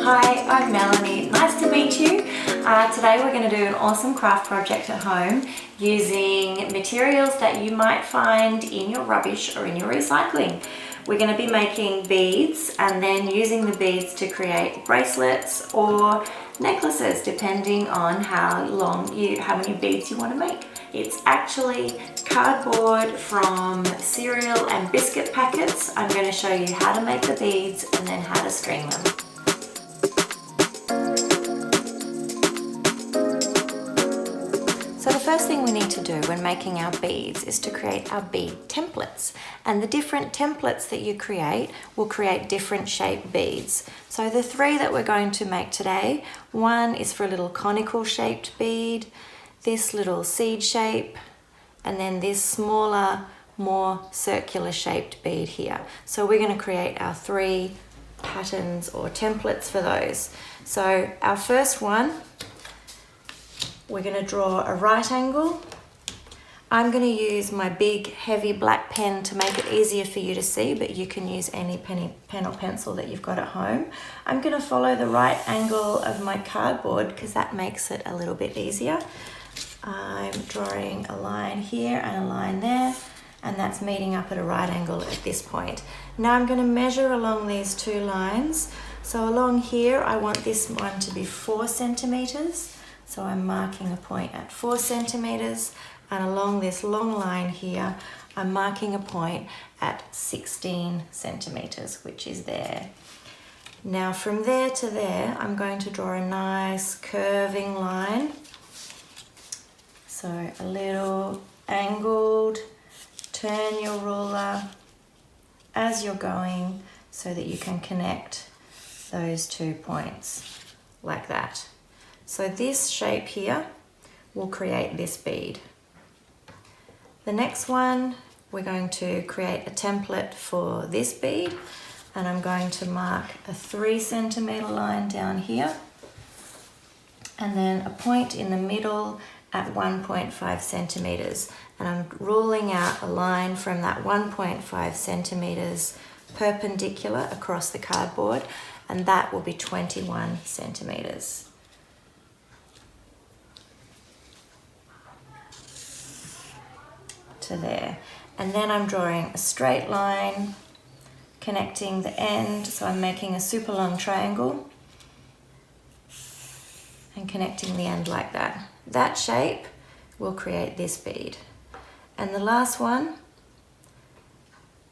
Hi, I'm Melanie. Nice to meet you. Today we're going to do an awesome craft project at home using materials that you might find in your rubbish or in your recycling. We're going to be making beads and then using the beads to create bracelets or necklaces depending on how many beads you want to make. It's actually cardboard from cereal and biscuit packets. I'm going to show you how to make the beads and then how to string them. So the first thing we need to do when making our beads is to create our bead templates. And the different templates that you create will create different shaped beads. So the three that we're going to make today, one is for a little conical shaped bead, this little seed shape, and then this smaller, more circular shaped bead here. So we're going to create our three patterns or templates for those. So our first one, we're going to draw a right angle. I'm going to use my big heavy black pen to make it easier for you to see, but you can use any pen or pencil that you've got at home. I'm going to follow the right angle of my cardboard because that makes it a little bit easier. I'm drawing a line here and a line there, and that's meeting up at a right angle at this point. Now I'm going to measure along these two lines. So along here I want this one to be 4 centimeters. So I'm marking a point at 4 centimeters, and along this long line here, I'm marking a point at 16 centimeters, which is there. Now from there to there, I'm going to draw a nice curving line. So a little angled, turn your ruler as you're going so that you can connect those 2 points like that. So this shape here will create this bead. The next one, we're going to create a template for this bead, and I'm going to mark a 3 centimeter line down here, and then a point in the middle at 1.5 centimeters. And I'm ruling out a line from that 1.5 centimeters perpendicular across the cardboard, and that will be 21 centimeters. To there. And then I'm drawing a straight line connecting the end, so I'm making a super long triangle and connecting the end like that. That shape will create this bead. And the last one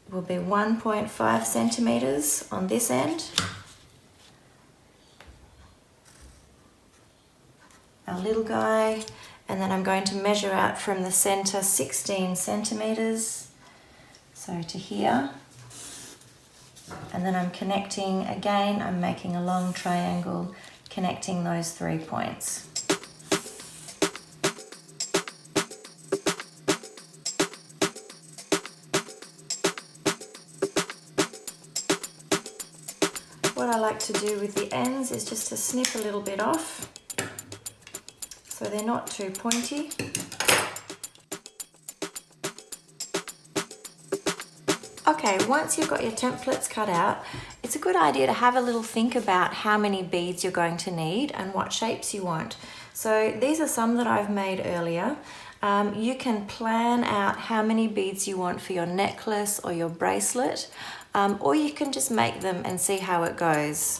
will be 1.5 centimeters on this end. Our little guy. And then I'm going to measure out from the center 16 centimeters, so to here. And then I'm connecting again, I'm making a long triangle connecting those 3 points. What I like to do with the ends is just to snip a little bit off, so they're not too pointy. Okay, once you've got your templates cut out, it's a good idea to have a little think about how many beads you're going to need and what shapes you want. So these are some that I've made earlier. You can plan out how many beads you want for your necklace or your bracelet, or you can just make them and see how it goes.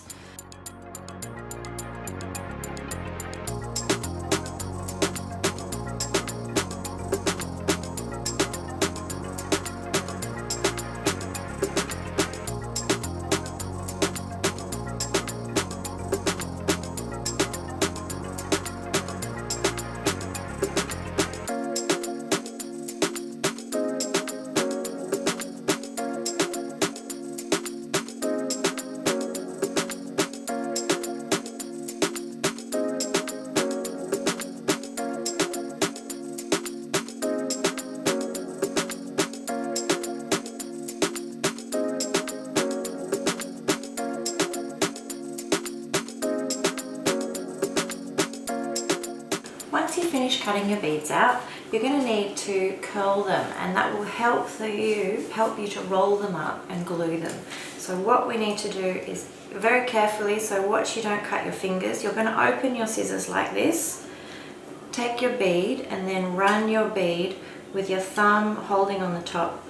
Once you finish cutting your beads out, you're going to need to curl them, and that will help you to roll them up and glue them. So what we need to do is very carefully, so watch you don't cut your fingers. You're going to open your scissors like this, take your bead and then run your bead with your thumb holding on the top,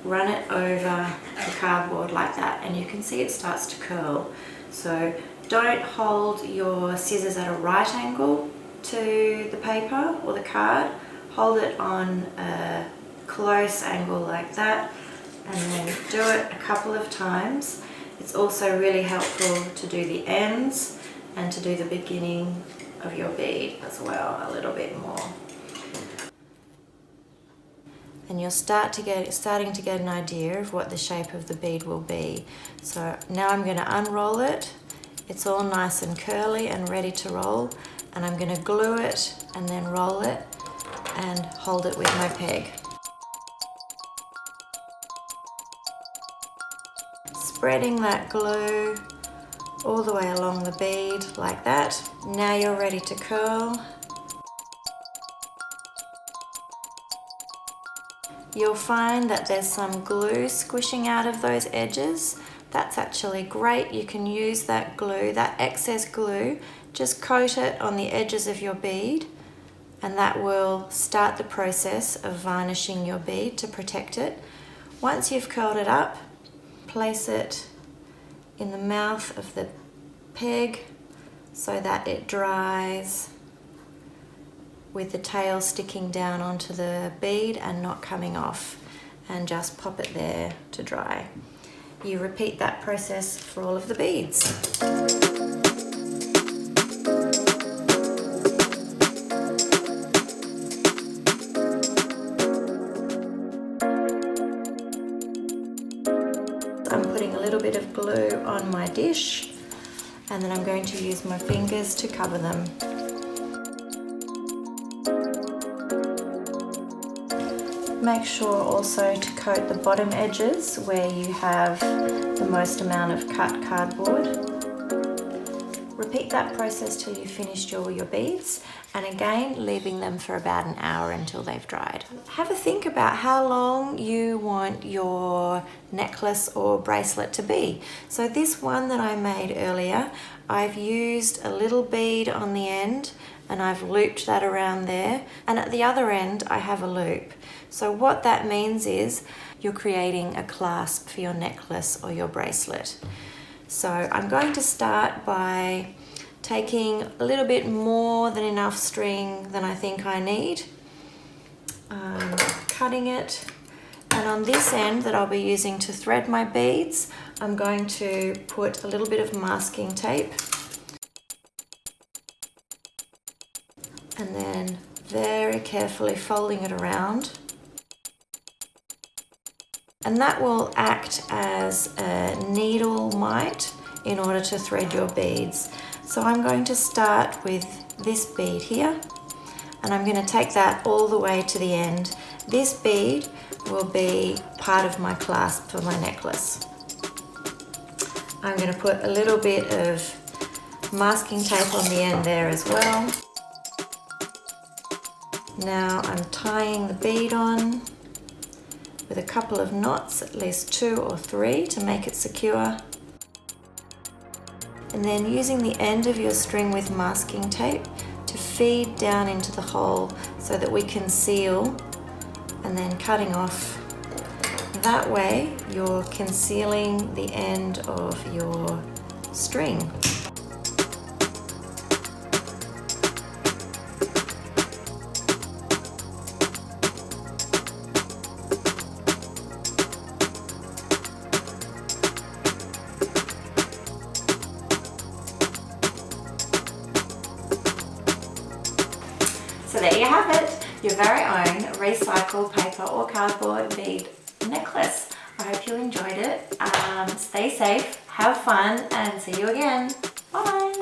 run it over the cardboard like that, and you can see it starts to curl. So don't hold your scissors at a right angle to the paper or the card. Hold it on a close angle like that, and then do it a couple of times. It's also really helpful to do the ends and to do the beginning of your bead as well a little bit more. And you'll starting to get an idea of what the shape of the bead will be. So now I'm going to unroll it. It's all nice and curly and ready to roll, and I'm going to glue it and then roll it and hold it with my peg. Spreading that glue all the way along the bead like that. Now you're ready to curl. You'll find that there's some glue squishing out of those edges. That's actually great. You can use that glue, that excess glue, just coat it on the edges of your bead, and that will start the process of varnishing your bead to protect it. Once you've curled it up, place it in the mouth of the peg so that it dries with the tail sticking down onto the bead and not coming off, and just pop it there to dry. You repeat that process for all of the beads. I'm putting a little bit of glue on my dish, and then I'm going to use my fingers to cover them. Make sure also to coat the bottom edges where you have the most amount of cut cardboard. Repeat that process till you've finished all your beads, and again leaving them for about an hour until they've dried. Have a think about how long you want your necklace or bracelet to be. So this one that I made earlier, I've used a little bead on the end and I've looped that around there, and at the other end I have a loop. So what that means is you're creating a clasp for your necklace or your bracelet. So I'm going to start by taking a little bit more than enough string than I think I need, cutting it, and on this end that I'll be using to thread my beads, I'm going to put a little bit of masking tape, and then very carefully folding it around. And that will act as a needle might in order to thread your beads. So I'm going to start with this bead here, and I'm going to take that all the way to the end. This bead will be part of my clasp for my necklace. I'm going to put a little bit of masking tape on the end there as well. Now I'm tying the bead on with a couple of knots, at least 2 or 3, to make it secure. And then using the end of your string with masking tape to feed down into the hole so that we can seal, and then cutting off. That way you're concealing the end of your string. So there you have it, your very own recycled paper or cardboard bead necklace. I hope you enjoyed it. Stay safe, have fun, and see you again. Bye.